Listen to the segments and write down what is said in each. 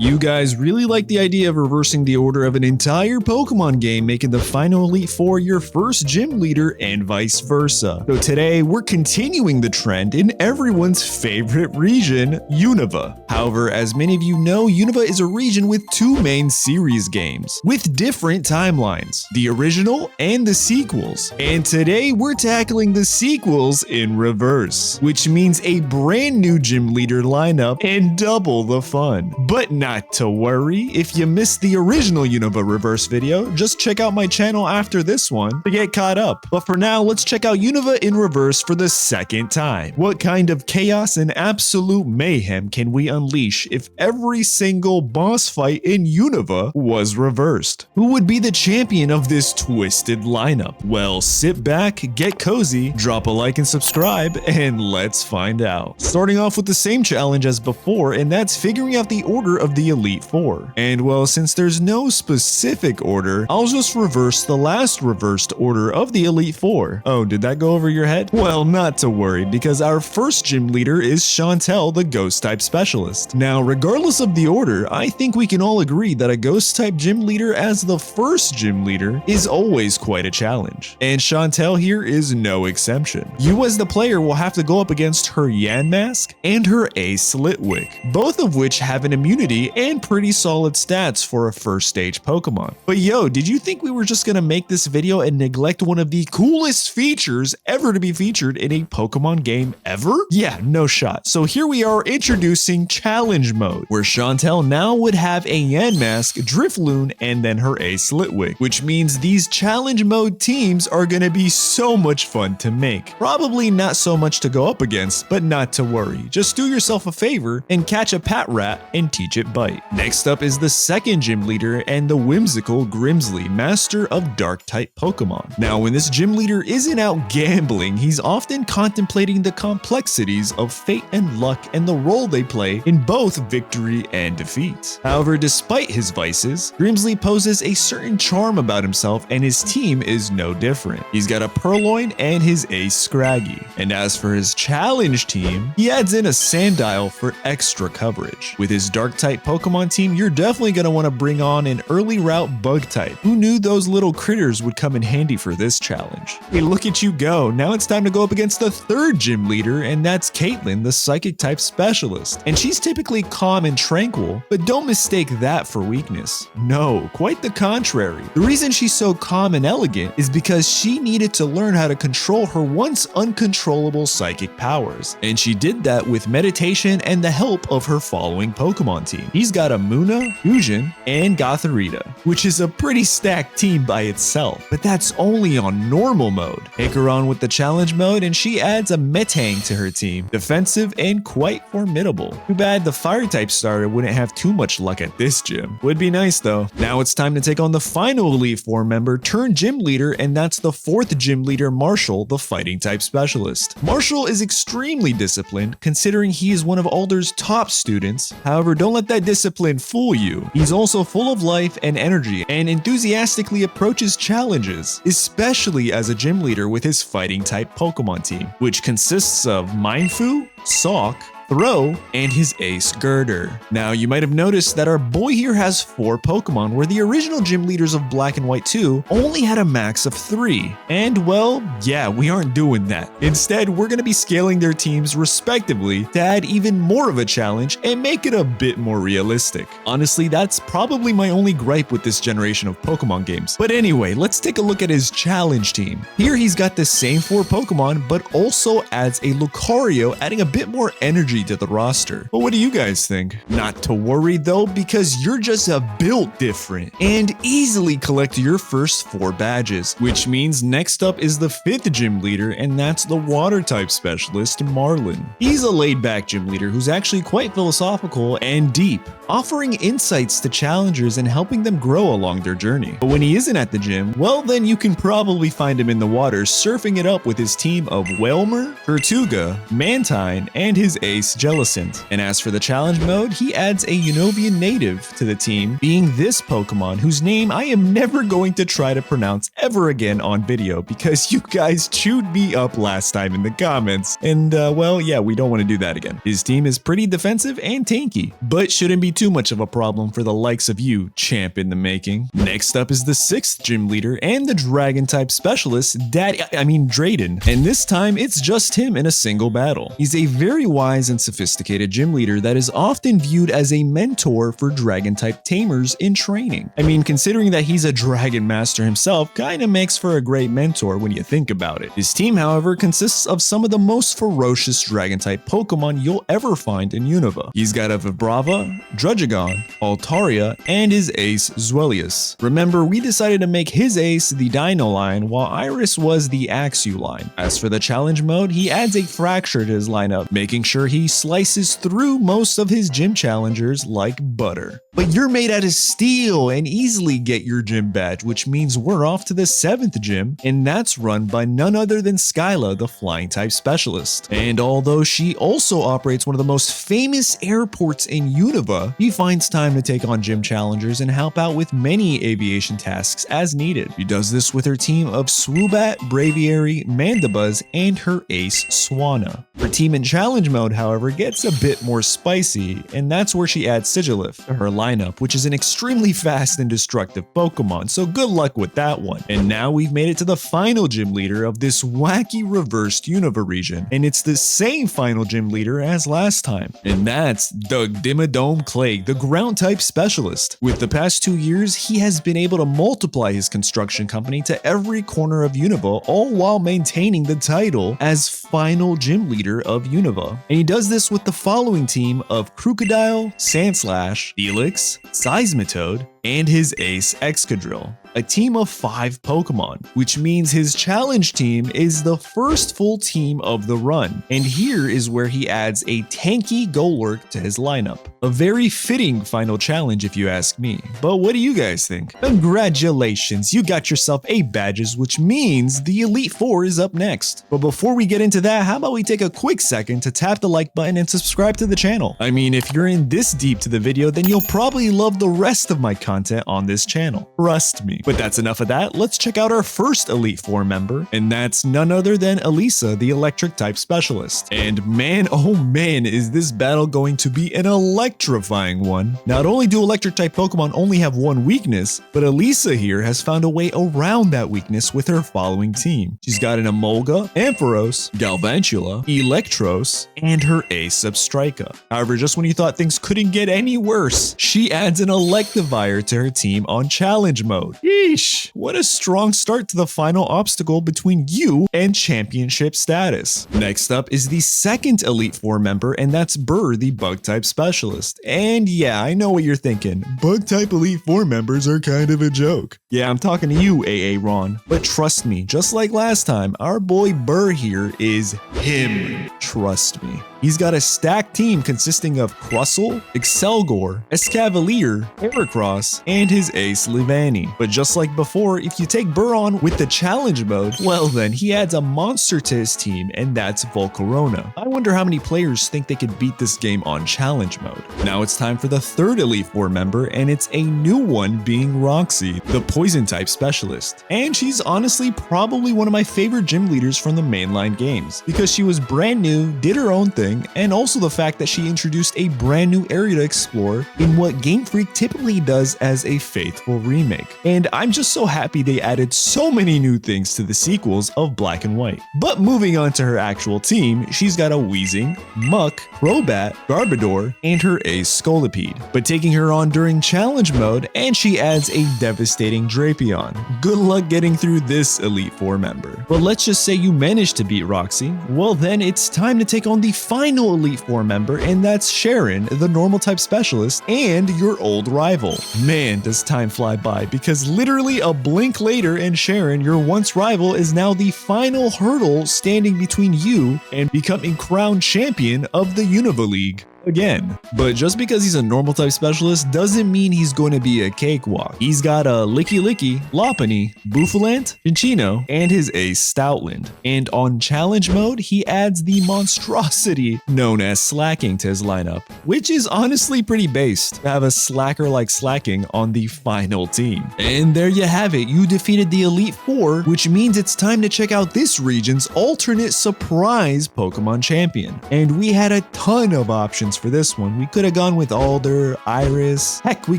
You guys really like the idea of reversing the order of an entire Pokemon game, making the final Elite Four your first gym leader and vice versa. So today, we're continuing the trend in everyone's favorite region, Unova. However, as many of you know, Unova is a region with two main series games, with different timelines, the original and the sequels. And today, we're tackling the sequels in reverse, which means a brand new gym leader lineup and double the fun. But not to worry, if you missed the original Unova reverse video, just check out my channel after this one to get caught up. But for now, let's check out Unova in reverse for the second time. What kind of chaos and absolute mayhem can we unleash if every single boss fight in Unova was reversed? Who would be the champion of this twisted lineup? Well, sit back, get cozy, drop a like and subscribe, and let's find out. Starting off with the same challenge as before, and that's figuring out the order of the Elite Four. And well, since there's no specific order, I'll just reverse the last reversed order of the Elite Four. Oh, did that go over your head? Well, not to worry, because our first gym leader is Chantel, the Ghost-type specialist. Now, regardless of the order, I think we can all agree that a Ghost-type gym leader as the first gym leader is always quite a challenge. And Chantel here is no exception. You as the player will have to go up against her Yanmask and her Ace Litwick, both of which have an immunity and pretty solid stats for a first stage Pokemon. But yo, did you think we were just gonna make this video and neglect one of the coolest features ever to be featured in a Pokemon game ever? Yeah, no shot. So here we are introducing Challenge Mode, where Chantel now would have a Yanmask, Drifloon, and then her Ace Litwick, which means these Challenge Mode teams are gonna be so much fun to make. Probably not so much to go up against, but not to worry. Just do yourself a favor and catch a Patrat and teach it bite. Next up is the second gym leader and the whimsical Grimsley, master of dark-type Pokemon. Now, when this gym leader isn't out gambling, he's often contemplating the complexities of fate and luck and the role they play in both victory and defeat. However, despite his vices, Grimsley poses a certain charm about himself, and his team is no different. He's got a Purloin and his Ace Scraggy. And as for his challenge team, he adds in a Sandile for extra coverage. With his dark-type Pokemon team, you're definitely going to want to bring on an early route bug type. Who knew those little critters would come in handy for this challenge? Hey, look at you go. Now it's time to go up against the third gym leader, and that's Caitlin, the psychic type specialist. And she's typically calm and tranquil, but don't mistake that for weakness. No, quite the contrary. The reason she's so calm and elegant is because she needed to learn how to control her once uncontrollable psychic powers. And she did that with meditation and the help of her following Pokemon team. He's got a Munna, Fusion, and Gothorita, which is a pretty stacked team by itself, but that's only on normal mode. Take her on with the challenge mode and she adds a Metang to her team, defensive and quite formidable. Too bad the fire type starter wouldn't have too much luck at this gym. Would be nice though. Now it's time to take on the final Elite Four member turned gym leader, and that's the fourth gym leader, Marshall, the fighting type specialist. Marshall is extremely disciplined, considering he is one of Alder's top students. However, don't let that discipline fool you. He's also full of life and energy and enthusiastically approaches challenges, especially as a gym leader with his fighting type Pokemon team, which consists of Mindfu, Sawk, Throw, and his Ace Girder. Now, you might have noticed that our boy here has 4 Pokemon, where the original gym leaders of Black and White 2 only had a max of 3. And well, yeah, we aren't doing that. Instead, we're going to be scaling their teams respectively to add even more of a challenge and make it a bit more realistic. Honestly, that's probably my only gripe with this generation of Pokemon games. But anyway, let's take a look at his challenge team. Here he's got the same 4 Pokemon, but also adds a Lucario, adding a bit more energy to the roster. But what do you guys think? Not to worry though, because you're just built different and easily collect your first 4 badges, which means next up is the 5th gym leader, and that's the water type specialist, Marlin. He's a laid-back gym leader who's actually quite philosophical and deep, offering insights to challengers and helping them grow along their journey. But when he isn't at the gym, well, then you can probably find him in the water surfing it up with his team of Whelmer, Tortuga, Mantine, and his Ace Ace Jellicent. And as for the challenge mode, he adds a Unovian native to the team, being this Pokemon whose name I am never going to try to pronounce ever again on video because you guys chewed me up last time in the comments. And well, yeah, we don't want to do that again. His team is pretty defensive and tanky, but shouldn't be too much of a problem for the likes of you, champ in the making. Next up is the 6th gym leader and the dragon type specialist, Drayden. And this time it's just him in a single battle. He's a very wise and sophisticated gym leader that is often viewed as a mentor for dragon type tamers in training. I mean, considering that he's a dragon master himself, kinda makes for a great mentor when you think about it. His team, however, consists of some of the most ferocious dragon type Pokemon you'll ever find in Unova. He's got a Vibrava, Druddigon, Altaria, and his ace Zweilous. Remember, we decided to make his ace the Dino line while Iris was the Axew line. As for the challenge mode, he adds a Fracture to his lineup, making sure he slices through most of his gym challengers like butter. But you're made out of steel and easily get your gym badge, which means we're off to the 7th gym, and that's run by none other than Skyla, the flying type specialist. And although she also operates one of the most famous airports in Unova, he finds time to take on gym challengers and help out with many aviation tasks as needed. She does this with her team of Swoobat, Braviary, Mandibuzz, and her ace Swanna. Her team in challenge mode, however, gets a bit more spicy, and that's where she adds Sigilyph to her lineup, which is an extremely fast and destructive Pokemon, so good luck with that one. And now we've made it to the final gym leader of this wacky reversed Unova region, and it's the same final gym leader as last time, and that's the Dimmadome Clay, the ground type specialist. With the past 2 years, he has been able to multiply his construction company to every corner of Unova, all while maintaining the title as final gym leader of Unova. And he does this with the following team of Crocodile, Sandslash, Felix, Seismitoad, and his ace Excadrill. A team of 5 Pokemon, which means his challenge team is the first full team of the run. And here is where he adds a tanky Golurk to his lineup. A very fitting final challenge if you ask me. But what do you guys think? Congratulations, you got yourself 8 badges, which means the Elite Four is up next. But before we get into that, how about we take a quick second to tap the like button and subscribe to the channel? I mean, if you're in this deep to the video, then you'll probably love the rest of my content on this channel. Trust me. But that's enough of that. Let's check out our first Elite Four member, and that's none other than Elisa, the electric type specialist. And man, oh man, is this battle going to be an electrifying one. Not only do electric type Pokemon only have one weakness, but Elisa here has found a way around that weakness with her following team. She's got an Emolga, Ampharos, Galvantula, Electros, and her ace Substrika. However, just when you thought things couldn't get any worse, she adds an Electivire to her team on challenge mode. Yeesh, what a strong start to the final obstacle between you and championship status. Next up is the second Elite Four member, and that's Burr, the bug type specialist. And yeah, I know what you're thinking. Bug type Elite Four members are kind of a joke. Yeah, I'm talking to you, AA Ron. But trust me, just like last time, our boy Burr here is him. Trust me. He's got a stacked team consisting of Crustle, Excelgor, Escavalier, Heracross, and his ace Livani. But just like before, if you take Burr on with the challenge mode, well then, he adds a monster to his team, and that's Volcarona. I wonder how many players think they could beat this game on challenge mode. Now it's time for the third Elite Four member, and it's a new one being Roxy, the poison type specialist. And she's honestly probably one of my favorite gym leaders from the mainline games, because she was brand new, did her own thing, and also the fact that she introduced a brand new area to explore in what Game Freak typically does as a faithful remake. And I'm just so happy they added so many new things to the sequels of Black and White. But moving on to her actual team, she's got a Weezing, Muck, Crobat, Garbodor, and her ace Scolipede. But taking her on during challenge mode, and she adds a devastating Drapion. Good luck getting through this Elite Four member. But let's just say you managed to beat Roxy, well then it's time to take on the final Elite Four member, and that's Sharon, the normal type specialist, and your old rival. Man, does time fly by, because literally a blink later and Sharon, your once rival, is now the final hurdle standing between you and becoming crowned champion of the Unova League. again. But just because he's a normal type specialist doesn't mean he's going to be a cakewalk. He's got a Licky Licky, Lopunny, Bouffalant, Cinccino, and his ace Stoutland. And on challenge mode, he adds the monstrosity known as Slacking to his lineup, which is honestly pretty based to have a slacker like Slacking on the final team. And there you have it, you defeated the Elite Four, which means it's time to check out this region's alternate surprise Pokemon champion. And we had a ton of options for this one. We could have gone with Alder, Iris, heck, we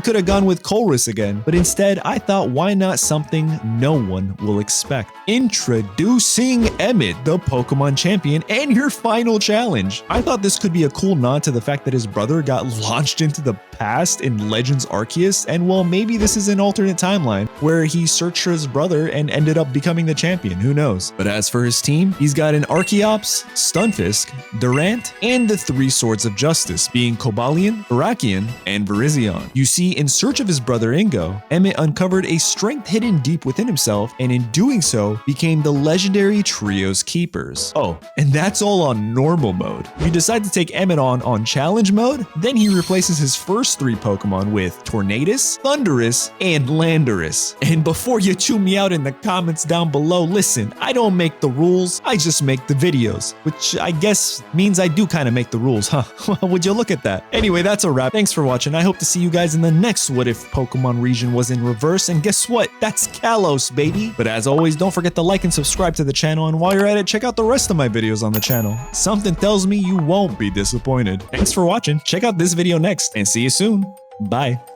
could have gone with Colress again, but instead I thought, why not something no one will expect? Introducing Emmett, the Pokemon champion, and your final challenge. I thought this could be a cool nod to the fact that his brother got launched into the past in Legends Arceus, and well, maybe this is an alternate timeline where he searched for his brother and ended up becoming the champion, who knows. But as for his team, he's got an Archeops, Stunfisk, Durant, and the three Swords of Justice, being Cobalion, Barakian, and Virizion. You see, in search of his brother Ingo, Emmett uncovered a strength hidden deep within himself, and in doing so, became the legendary Trio's Keepers. Oh, and that's all on normal mode. You decide to take Emmett on challenge mode, then he replaces his first three Pokemon with Tornadus, Thundurus, and Landorus. And before you chew me out in the comments down below, listen, I don't make the rules, I just make the videos, which I guess means I do kind of make the rules, huh? Would you look at that? Anyway, that's a wrap. Thanks for watching. I hope to see you guys in the next What If Pokemon region was in reverse, and guess what? That's Kalos, baby! But as always, don't forget to like and subscribe to the channel, and while you're at it, check out the rest of my videos on the channel. Something tells me you won't be disappointed. Thanks for watching, check out this video next, and see you soon. Bye.